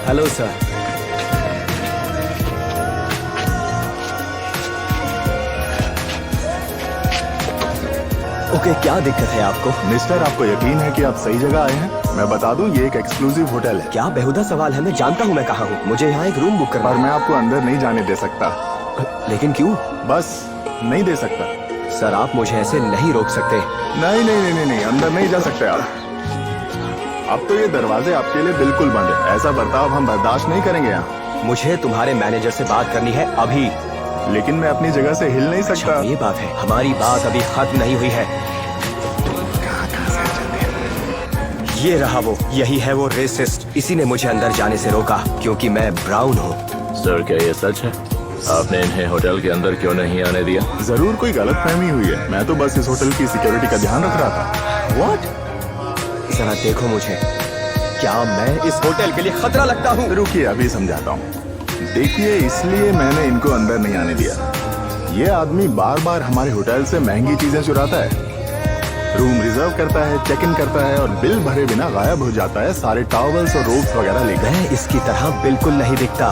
Hello sir. Okay, क्या दिक्कत है आपको? मिस्टर, आपको यकीन है कि आप सही जगह आए हैं? मैं बता दूं, ये एक एक्सक्लूसिव होटल है। क्या बेहुदा सवाल है, मैं जानता हूँ मैं कहाँ हूँ। मुझे यहाँ एक रूम बुक करना पर है। मैं आपको अंदर नहीं जाने दे सकता। लेकिन क्यों? बस नहीं दे सकता। सर, आप मुझे ऐसे नहीं रोक सकते। नहीं नहीं नहीं नहीं नहीं, अंदर नहीं जा सकते आप। अब तो ये दरवाजे आपके लिए बिल्कुल बंद है। ऐसा बर्ताव हम बर्दाश्त नहीं करेंगे यहाँ। मुझे तुम्हारे मैनेजर से बात करनी है अभी। लेकिन मैं अपनी जगह से हिल नहीं अच्छा, सकता। ये बात है। हमारी बात अभी खत्म नहीं हुई है। ये रहा वो, यही है वो रेसिस्ट। इसी ने मुझे अंदर जाने से रोका क्योंकि मैं ब्राउन हूँ। सर, क्या ये सच है? आपने इन्हें होटल के अंदर क्यों नहीं आने दिया? जरूर कोई गलतफहमी हुई है। मैं तो बस इस होटल की सिक्योरिटी का ध्यान रख रहा था। व्हाट? जरा देखो मुझे, क्या मैं इस होटल के लिए खतरा लगता हूँ? रुकिए, अभी समझाता हूँ। देखिए, इसलिए मैंने इनको अंदर नहीं आने दिया। ये आदमी बार बार हमारे होटल से महंगी चीजें चुराता है, रूम रिजर्व करता है, चेक इन करता है और बिल भरे बिना गायब हो जाता है, सारे टॉवल्स और रोब्स वगैरह लेकर। मैं इसकी तरह बिल्कुल नहीं दिखता।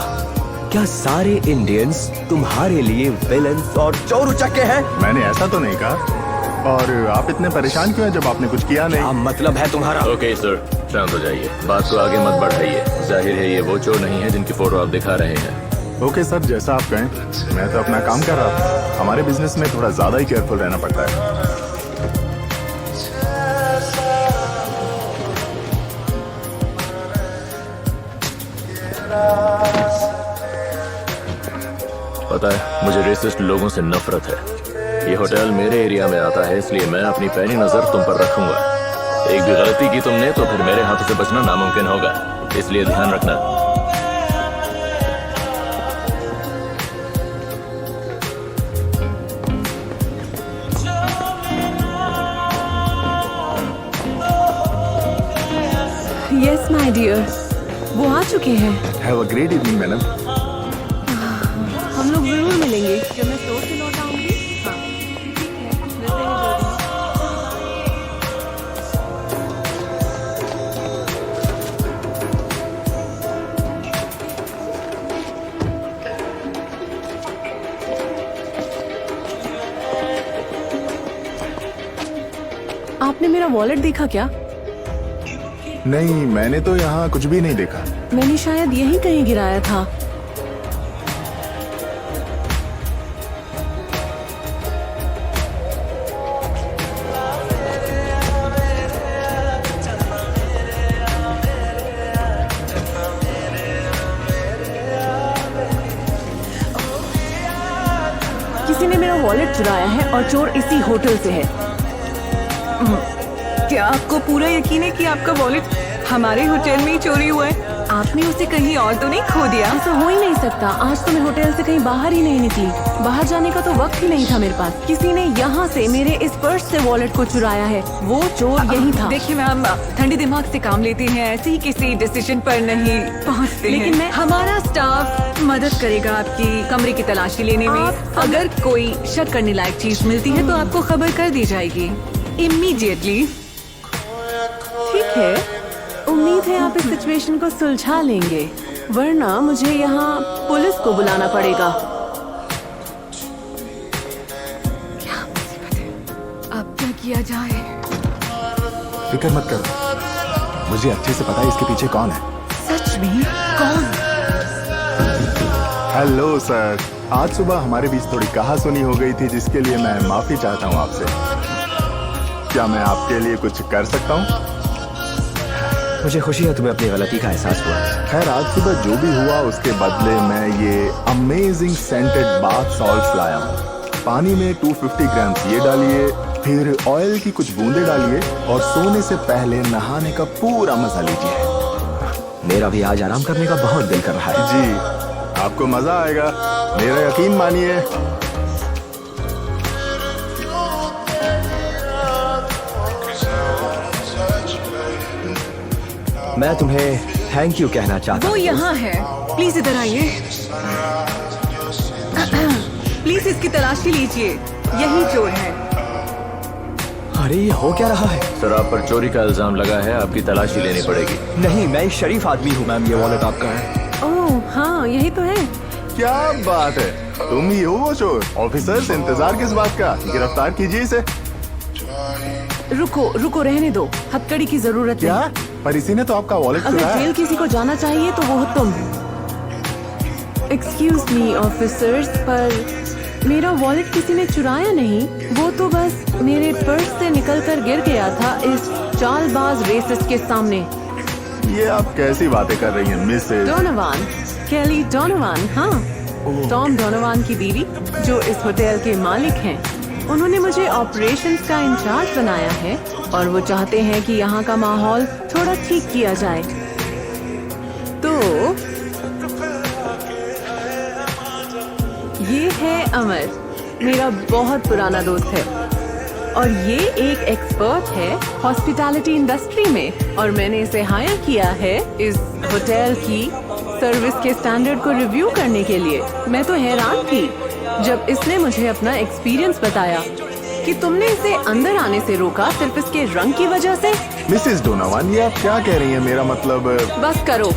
क्या सारे इंडियंस तुम्हारे लिए विलन्स और चोर उचक्के हैं? मैंने ऐसा तो नहीं कहा। और आप इतने परेशान क्यों हैं जब आपने कुछ किया क्या नहीं? मतलब है तुम्हारा? ओके सर, शांत हो जाइए। बात को आगे मत बढ़ाइए। जाहिर है ये वो चोर नहीं है जिनकी फोटो आप दिखा रहे हैं। ओके सर, जैसा आप कहें। मैं तो अपना काम कर रहा था। हमारे बिजनेस में थोड़ा ज्यादा ही केयरफुल रहना पड़ता है। पता है, मुझे रेसिस्ट लोगों से नफरत है। ये होटल मेरे एरिया में आता है, इसलिए मैं अपनी पैनी नजर तुम पर रखूंगा। एक भी गलती की तुमने तो फिर मेरे हाथों से बचना नामुमकिन होगा, इसलिए ध्यान रखना। यस माय डियर, वो आ चुके हैं। Have a great evening madam. हम लोग जरूर मिलेंगे जब मैं स्टोर से लौट आऊंगी। हाँ, ठीक है, मिलते हैं जल्दी। आपने मेरा वॉलेट देखा क्या? नहीं, मैंने तो यहाँ कुछ भी नहीं देखा। मैंने शायद यहीं कहीं गिराया था। किसी ने मेरा वॉलेट चुराया है और चोर इसी होटल से है। क्या आपको पूरा यकीन है कि आपका वॉलेट हमारे होटल में ही चोरी हुआ है? आपने उसे कहीं और तो नहीं खो दिया? ऐसा हो ही नहीं सकता। आज तो मैं होटल से कहीं बाहर ही नहीं निकली। बाहर जाने का तो वक्त ही नहीं था मेरे पास। किसी ने यहाँ से मेरे इस पर्स से वॉलेट को चुराया है। वो चोर यही था। देखिए मैम, ठंडे दिमाग से काम लेते हैं, ऐसे ही किसी डिसीजन पर नहीं पहुंचते लेकिन हैं। मैं- हमारा स्टाफ मदद करेगा आपकी कमरे की तलाशी लेने में। अगर कोई शक करने लायक चीज मिलती है तो आपको खबर कर दी जाएगी इमीडिएटली। ठीक है, उम्मीद है आप इस सिचुएशन को सुलझा लेंगे, वरना मुझे यहाँ पुलिस को बुलाना पड़ेगा। क्या मुसीबत है, अब क्या किया जाए? फिक्र मत करो, मुझे अच्छे से पता है इसके पीछे कौन है। सच में? कौन? हेलो सर, आज सुबह हमारे बीच थोड़ी कहासुनी हो गई थी, जिसके लिए मैं माफी चाहता हूँ आपसे। क्या मैं आपके लिए कुछ कर सकता हूँ? मुझे खुशी है तुम्हें अपनी गलती का एहसास हुआ। खैर, आज सुबह जो भी हुआ उसके बदले मैं ये अमेजिंग सेंटेड बाथ सॉल्ट्स लाया हूँ। पानी में 250 ग्राम्स ये डालिए, फिर ऑयल की कुछ बूंदे डालिए और सोने से पहले नहाने का पूरा मजा लीजिए। मेरा भी आज आराम करने का बहुत दिल कर रहा है। जी, आपको मजा आएगा, मेरा यकीन मानिए। मैं तुम्हें थैंक यू कहना चाहता वो हूँ। यहाँ है, प्लीज इधर आइए। प्लीज इसकी तलाशी लीजिए, यही चोर है। अरे ये हो क्या रहा है? सर, आप पर चोरी का इल्जाम लगा है, आपकी तलाशी लेनी पड़ेगी। नहीं, मैं एक शरीफ आदमी हूँ। मैम, ये वॉलेट आपका है। ओह हाँ, यही तो है। क्या बात है, तुम ही हो वो चोर। ऑफिसर्स, इंतजार किस बात का, गिरफ्तार कीजिए इसे। रुको रुको, रहने दो, हथकड़ी की जरूरत क्या? नहीं। पर इसी ने तो आपका वॉलेट अगर चुराया। जेल किसी को जाना चाहिए तो वो हो तुम। एक्सक्यूज मी ऑफिसर्स, पर मेरा वॉलेट किसी ने चुराया नहीं। वो तो बस मेरे पर्स से निकलकर गिर गया था इस चालबाज रेसिस्ट के सामने। ये आप कैसी बातें कर रही हैं मिसेज? डोनोवान, केली डोनोवान। हाँ, टॉम डोनोवान की बीवी, जो इस होटल के मालिक हैं। उन्होंने मुझे ऑपरेशंस का इंचार्ज बनाया है और वो चाहते हैं कि यहाँ का माहौल थोड़ा ठीक किया जाए। तो ये है अमर, मेरा बहुत पुराना दोस्त है और ये एक एक्सपर्ट है हॉस्पिटैलिटी इंडस्ट्री में, और मैंने इसे हायर किया है इस होटल की सर्विस के स्टैंडर्ड को रिव्यू करने के लिए। मैं तो हैरान थी जब इसने मुझे अपना एक्सपीरियंस बताया कि तुमने इसे अंदर आने से रोका सिर्फ इसके रंग की वजह से। मिसेज डोनोवान, ये आप क्या कह रही हैं? मेरा मतलब बस करो,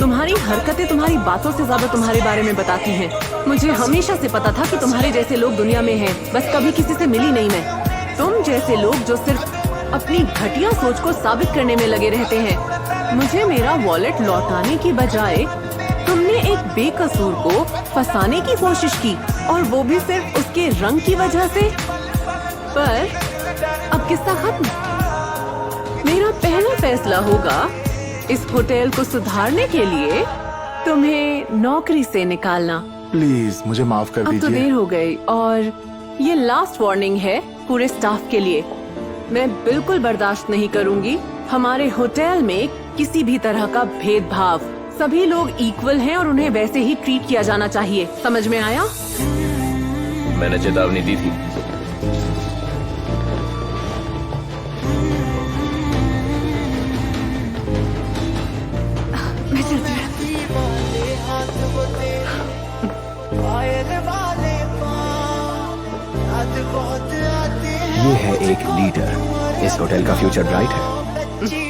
तुम्हारी हरकतें तुम्हारी बातों से ज्यादा तुम्हारे बारे में बताती हैं। मुझे हमेशा से पता था कि तुम्हारे जैसे लोग दुनिया में हैं, बस कभी किसी से मिली नहीं मैं। तुम जैसे लोग जो सिर्फ अपनी घटिया सोच को साबित करने में लगे रहते हैं। मुझे मेरा वॉलेट लौटाने की बजाय तुमने एक बेकसूर को फंसाने की कोशिश की, और वो भी सिर्फ उसके रंग की वजह से। पर अब किस्सा खत्म। मेरा पहला फैसला होगा इस होटल को सुधारने के लिए तुम्हें नौकरी से निकालना। प्लीज मुझे माफ कर अब तो दीजिए। देर हो गई, और ये लास्ट वार्निंग है पूरे स्टाफ के लिए। मैं बिल्कुल बर्दाश्त नहीं करूंगी हमारे होटल में किसी भी तरह का भेदभाव। सभी लोग इक्वल हैं और उन्हें वैसे ही ट्रीट किया जाना चाहिए। समझ में आया? मैंने चेतावनी दी थी। मैं चलती हूँ। ये है एक लीडर। इस होटल का फ्यूचर ब्राइट है।